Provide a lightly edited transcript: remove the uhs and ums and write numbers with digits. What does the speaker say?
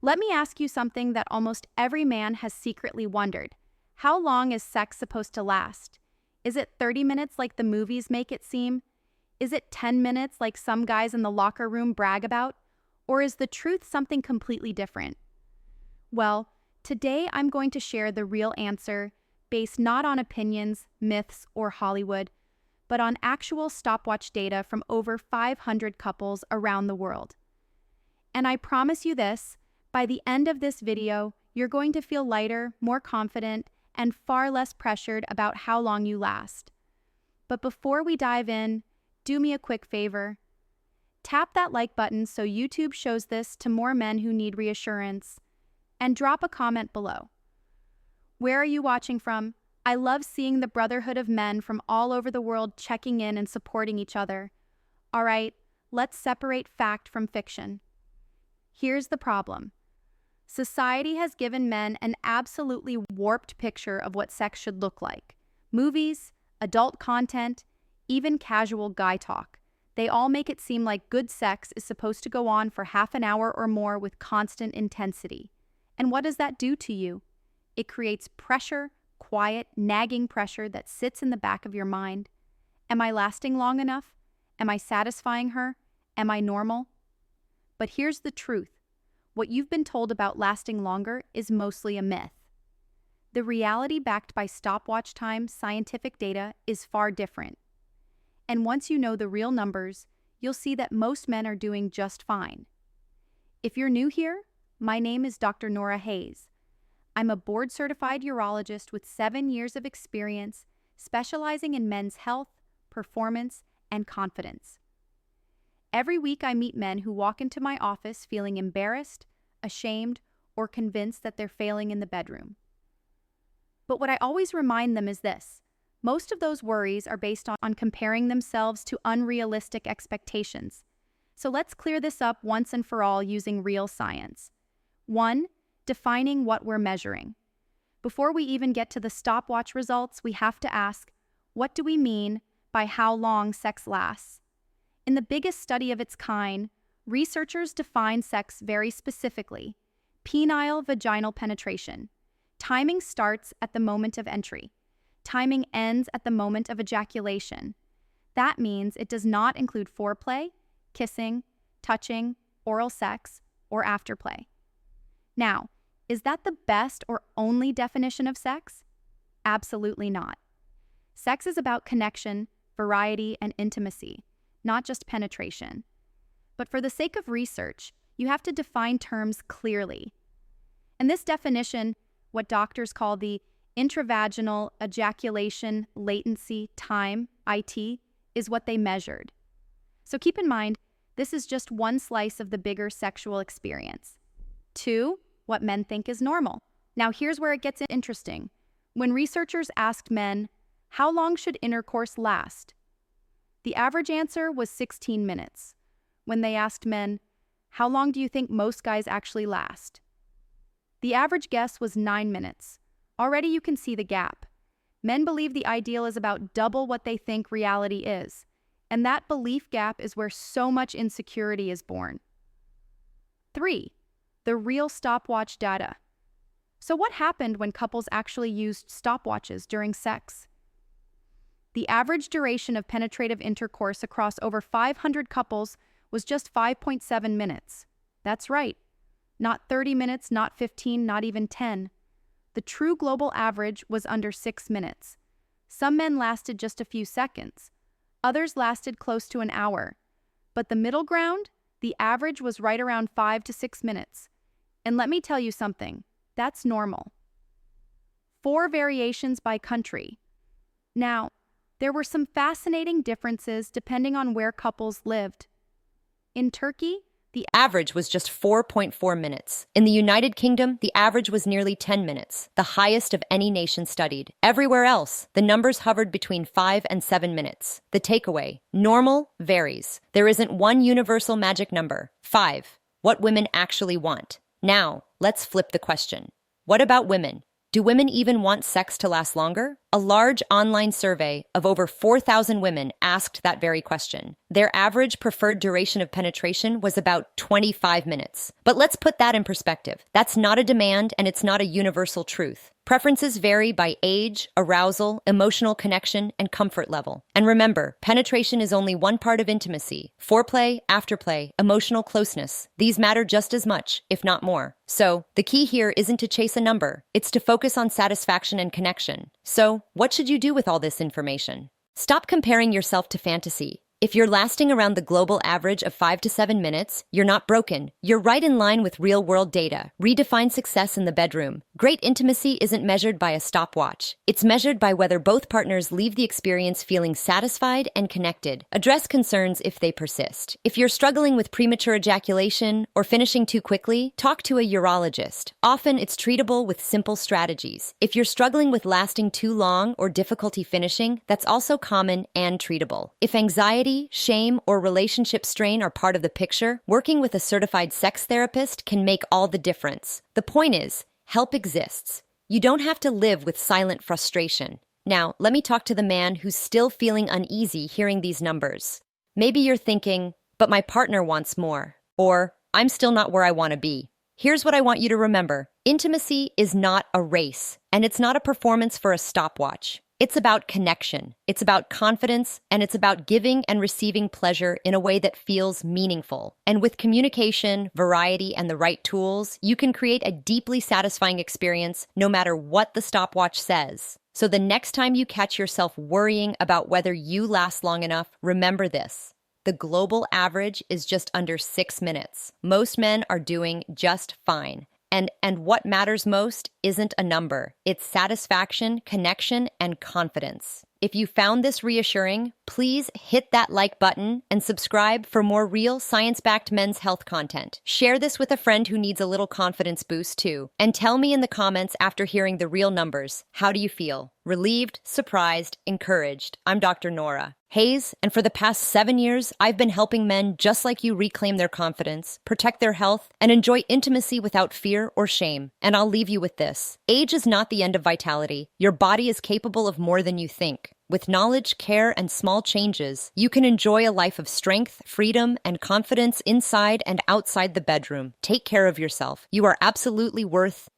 Let me ask you something that almost every man has secretly wondered. How long is sex supposed to last? Is it 30 minutes like the movies make it seem? Is it 10 minutes like some guys in the locker room brag about? Or is the truth something completely different? Well, today I'm going to share the real answer, based not on opinions, myths, or Hollywood, but on actual stopwatch data from over 500 couples around the world. And I promise you this, by the end of this video, you're going to feel lighter, more confident, and far less pressured about how long you last. But before we dive in, do me a quick favor. Tap that like button so YouTube shows this to more men who need reassurance, and drop a comment below. Where are you watching from? I love seeing the brotherhood of men from all over the world checking in and supporting each other. All right, let's separate fact from fiction. Here's the problem. Society has given men an absolutely warped picture of what sex should look like. Movies, adult content, even casual guy talk. They all make it seem like good sex is supposed to go on for half an hour or more with constant intensity. And what does that do to you? It creates pressure, quiet, nagging pressure that sits in the back of your mind. Am I lasting long enough? Am I satisfying her? Am I normal? But here's the truth. What you've been told about lasting longer is mostly a myth. The reality backed by stopwatch time scientific data is far different. And once you know the real numbers, you'll see that most men are doing just fine. If you're new here, my name is Dr. Nora Hayes. I'm a board-certified urologist with 7 years of experience specializing in men's health, performance, and confidence. Every week I meet men who walk into my office feeling embarrassed, ashamed, or convinced that they're failing in the bedroom. But what I always remind them is this. Most of those worries are based on comparing themselves to unrealistic expectations. So let's clear this up once and for all using real science. 1. Defining what we're measuring. Before we even get to the stopwatch results, we have to ask, what do we mean by how long sex lasts? In the biggest study of its kind, researchers define sex very specifically: penile vaginal penetration. Timing starts at the moment of entry. Timing ends at the moment of ejaculation. That means it does not include foreplay, kissing, touching, oral sex, or afterplay. Now, is that the best or only definition of sex? Absolutely not. Sex is about connection, variety, and intimacy, not just penetration. But for the sake of research, you have to define terms clearly. And this definition, what doctors call the intravaginal ejaculation latency time, IT, is what they measured. So keep in mind, this is just one slice of the bigger sexual experience. 2, what men think is normal. Now here's where it gets interesting. When researchers asked men, how long should intercourse last? The average answer was 16 minutes. When they asked men, how long do you think most guys actually last? The average guess was 9 minutes. Already you can see the gap. Men believe the ideal is about double what they think reality is, and that belief gap is where so much insecurity is born. 3, the real stopwatch data. So what happened when couples actually used stopwatches during sex? The average duration of penetrative intercourse across over 500 couples was just 5.7 minutes. That's right. Not 30 minutes, not 15, not even 10. The true global average was under 6 minutes. Some men lasted just a few seconds. Others lasted close to an hour. But the middle ground, the average was right around 5 to 6 minutes. And let me tell you something, that's normal. 4 variations by country. Now, there were some fascinating differences depending on where couples lived. In Turkey, the average was just 4.4 minutes. In the United Kingdom, the average was nearly 10 minutes, the highest of any nation studied. Everywhere else, the numbers hovered between 5 and 7 minutes. The takeaway: normal varies. There isn't one universal magic number. 5. What women actually want. Now, let's flip the question. What about women? Do women even want sex to last longer? A A large online survey of over 4,000 women asked that very question. Their average preferred duration of penetration was about 25 minutes. But let's put that in perspective. That's not a demand, and it's not a universal truth. Preferences vary by age, arousal, emotional connection, and comfort level. And remember, penetration is only one part of intimacy. Foreplay, afterplay, emotional closeness, these matter just as much, if not more. So, the key here isn't to chase a number, it's to focus on satisfaction and connection. So, what should you do with all this information? Stop comparing yourself to fantasy. If you're lasting around the global average of 5 to 7 minutes, you're not broken. You're right in line with real-world data. Redefine success in the bedroom. Great intimacy isn't measured by a stopwatch. It's measured by whether both partners leave the experience feeling satisfied and connected. Address concerns if they persist. If you're struggling with premature ejaculation or finishing too quickly, talk to a urologist. Often it's treatable with simple strategies. If you're struggling with lasting too long or difficulty finishing, that's also common and treatable. If anxiety, shame, or relationship strain are part of the picture, working with a certified sex therapist can make all the difference. The point is, help exists. You don't have to live with silent frustration. Now, let me talk to the man who's still feeling uneasy hearing these numbers. Maybe you're thinking, but my partner wants more, or I'm still not where I want to be. Here's what I want you to remember. Intimacy is not a race, and it's not a performance for a stopwatch. It's about connection, it's about confidence, and it's about giving and receiving pleasure in a way that feels meaningful. And with communication, variety, and the right tools, you can create a deeply satisfying experience no matter what the stopwatch says. So the next time you catch yourself worrying about whether you last long enough, remember this. The global average is just under 6 minutes. Most men are doing just fine. And what matters most isn't a number. It's satisfaction, connection, and confidence. If you found this reassuring, please hit that like button and subscribe for more real science-backed men's health content. Share this with a friend who needs a little confidence boost too. And tell me in the comments after hearing the real numbers, how do you feel? Relieved, surprised, encouraged. I'm Dr. Nora Hayes, and for the past 7 years, I've been helping men just like you reclaim their confidence, protect their health, and enjoy intimacy without fear or shame. And I'll leave you with this. Age is not the end of vitality. Your body is capable of more than you think. With knowledge, care, and small changes, you can enjoy a life of strength, freedom, and confidence inside and outside the bedroom. Take care of yourself. You are absolutely worth